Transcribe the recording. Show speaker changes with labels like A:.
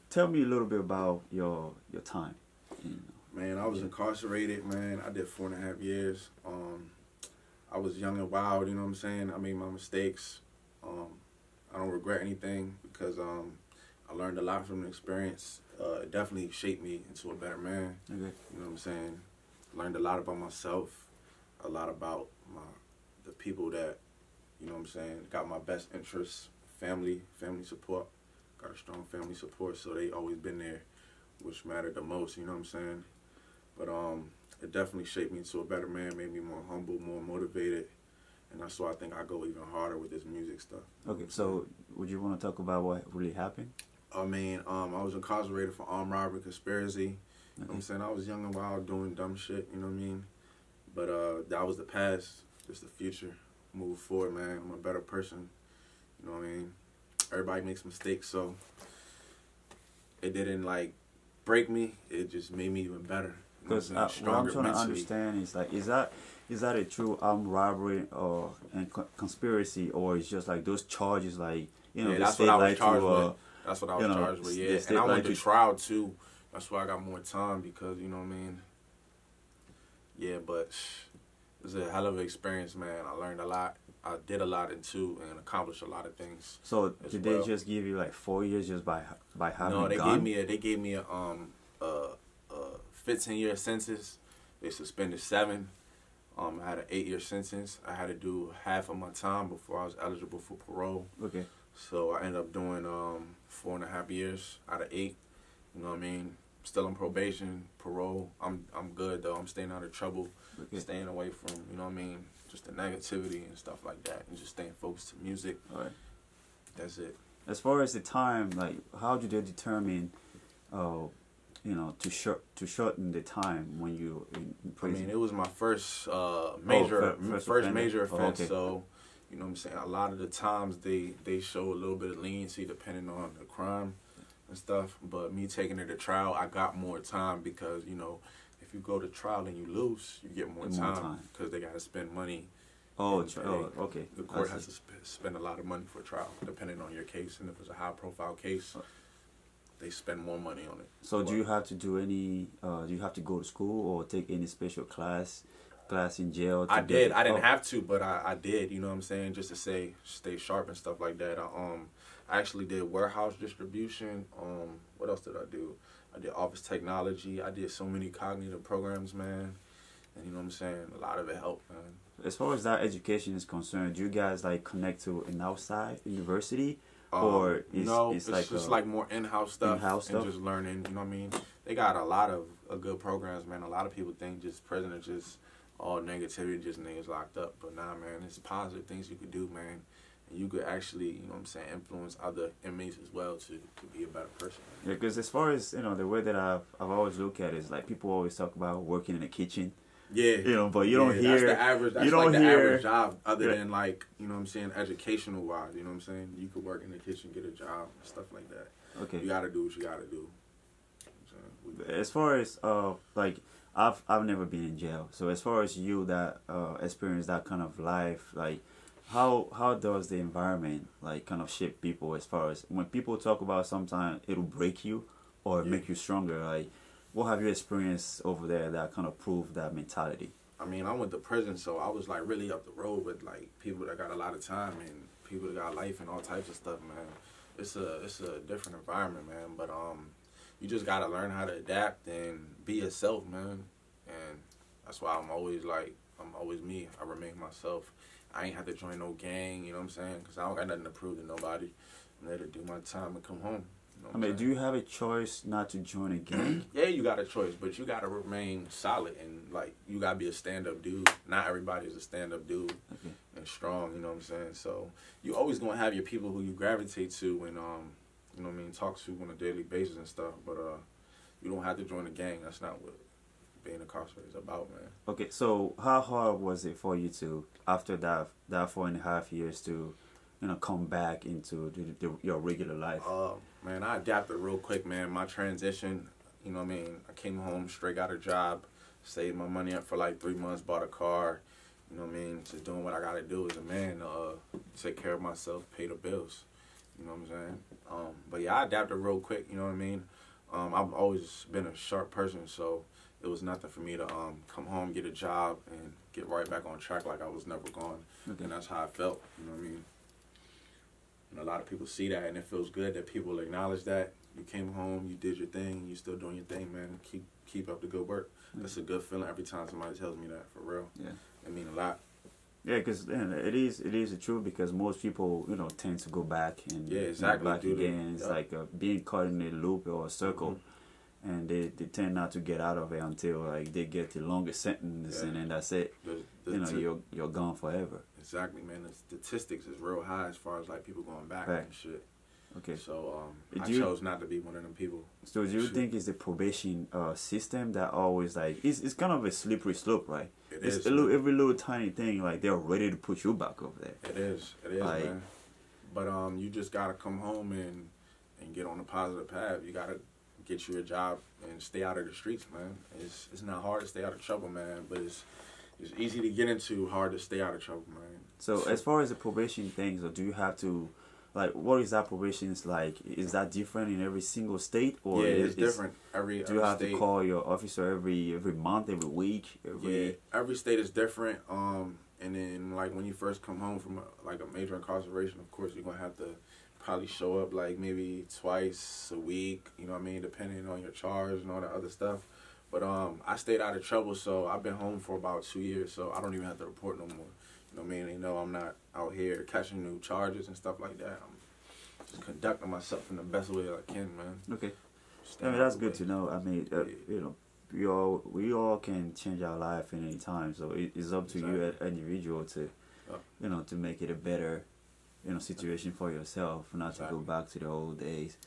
A: Tell me a little bit about your time. You know.
B: Man, I was incarcerated, man. I did 4.5 years. I was young and wild, you know what I'm saying? I made my mistakes. I don't regret anything because I learned a lot from the experience. It definitely shaped me into a better man.
A: Okay.
B: You know what I'm saying? Learned a lot about myself, a lot about the people that, you know what I'm saying, got my best interests, family support. Got a strong family support, so they always been there, which mattered the most, you know what I'm saying? But it definitely shaped me into a better man, made me more humble, more motivated, and that's why I think I go even harder with this music stuff.
A: Okay, so would you want to talk about what really happened?
B: I mean, I was incarcerated for armed robbery, conspiracy. You know what I'm saying? I was young and wild doing dumb shit, you know what I mean? But that was the past, just the future. Move forward, man. I'm a better person, you know what I mean? Everybody makes mistakes, so it didn't, like, break me. It just made me even better.
A: Because what I'm trying to understand is, like, is that a true armed robbery or conspiracy, or it's just like those charges, like, you know,
B: yeah, that's what I was charged with. That's what I was charged with, yeah. And I went to trial, too. That's why I got more time because, you know what I mean? Yeah, but it was a hell of an experience, man. I learned a lot. I did a lot, too, and accomplished a lot of things.
A: So did they just give you, like, 4 years just by having a gun?
B: No, they gave me a 15-year sentence. They suspended 7. I had an 8-year sentence. I had to do half of my time before I was eligible for parole.
A: Okay.
B: So I ended up doing 4.5 years out of 8. You know what I mean? Still on probation, parole. I'm good though. I'm staying out of trouble, staying away from, you know what I mean, just the negativity and stuff like that, and just staying focused to music.
A: All right.
B: That's it.
A: As far as the time, like, how did you determine, you know, to shorten the time when you in prison?
B: I mean, it was my first major offense.
A: Oh, okay.
B: So, you know what I'm saying? A lot of the times they show a little bit of leniency depending on the crime and stuff. But me taking it to trial, I got more time because, you know, if you go to trial and you lose, you get more time because they got to spend money.
A: Oh, okay.
B: The court has to spend a lot of money for trial, depending on your case. And if it's a high-profile case, they spend more money on it.
A: So do you have to do any, do you have to go to school or take any special class in jail?
B: I did. I didn't have to, but I did, you know what I'm saying, just to stay sharp and stuff like that. I actually did warehouse distribution. What else did I do? I did office technology. I did so many cognitive programs, man. And you know what I'm saying? A lot of it helped, man.
A: As far as that education is concerned, do you guys, like, connect to an outside university? Or
B: it's like just like more in-house stuff and just learning, you know what I mean? They got a lot of good programs, man. A lot of people think just prison is just all negativity, just niggas locked up. But nah, man, it's positive things you could do, man. And you could actually, you know what I'm saying, influence other inmates as well to be a better person.
A: Yeah, because as far as, you know, the way that I've always looked at it is, like, people always talk about working in the kitchen.
B: Yeah.
A: You know, but you don't hear...
B: That's the average. That's like the average job other than, like, you know what I'm saying, educational-wise. You know what I'm saying? You could work in the kitchen, get a job, stuff like that.
A: Okay.
B: You got to do what you got to do.
A: As far as, like, I've never been in jail. So as far as you that experience that kind of life, like, how does the environment, like, kind of shape people as far as... When people talk about sometimes it'll break you or make you stronger, like... What have you experienced over there that kind of proved that mentality?
B: I mean, I went to prison, so I was, like, really up the road with, like, people that got a lot of time and people that got life and all types of stuff, man. It's a different environment, man. But you just got to learn how to adapt and be yourself, man. And that's why I'm always me. I remain myself. I ain't have to join no gang, you know what I'm saying? Because I don't got nothing to prove to nobody. I'm there to do my time and come home. You know
A: I mean, do you have a choice not to join a gang?
B: Yeah, you got a choice, but you got to remain solid and, like, you got to be a stand-up dude. Not everybody is a stand-up dude and strong, you know what I'm saying? So you always going to have your people who you gravitate to and, you know what I mean, talk to on a daily basis and stuff, but you don't have to join a gang. That's not what being incarcerated is about, man.
A: Okay, so how hard was it for you to, after that 4.5 years, to, you know, come back into your regular life?
B: Man, I adapted real quick, man. My transition, you know what I mean? I came home, straight got a job, saved my money up for like 3 months, bought a car, you know what I mean? Just doing what I got to do as a man, take care of myself, pay the bills. You know what I'm saying? But yeah, I adapted real quick. You know what I mean? I've always been a sharp person, so it was nothing for me to come home, get a job, and get right back on track like I was never gone.
A: Okay.
B: And that's how I felt. You know what I mean? And a lot of people see that, and it feels good that people acknowledge that. You came home, you did your thing, you still doing your thing, man. Keep up the good work. That's a good feeling every time somebody tells me that, for real.
A: Yeah.
B: It means a lot.
A: Yeah, because it is the truth, because most people, you know, tend to go back and
B: Yeah, exactly.
A: back again. It's like being caught in a loop or a circle, and they tend not to get out of it until like they get the longest sentence, and then that's it. You're gone forever.
B: Exactly, man. The statistics is real high as far as like people going back and shit.
A: Okay.
B: So I chose not to be one of them people.
A: So do you think it's the probation system that always like it's kind of a slippery slope, right? It's every little tiny thing, like they're ready to put you back over there.
B: It is, like, man. But you just gotta come home and get on a positive path. You gotta get you a job and stay out of the streets, man. It's not hard to stay out of trouble, man, but it's easy to get into, hard to stay out of trouble, man.
A: So as far as the probation thing, so do you have to, like, what is that probation like? Is that different in every single state, or
B: it's different every
A: do you have
B: state.
A: to call your officer every month, every week,
B: every state is different. And then like when you first come home from a major incarceration, of course you're gonna have to probably show up like maybe twice a week. You know what I mean, depending on your charge and all that other stuff. But I stayed out of trouble, so I've been home for about 2 years, so I don't even have to report no more. You know what I mean? They know I'm not out here catching new charges and stuff like that. I'm just conducting myself in the best way I can, man.
A: Okay. I mean, that's good to know. I mean, you know, we all can change our life at any time, so it's up to you as an individual to, you know, to make it a better, you know, situation for yourself, not to go back to the old days.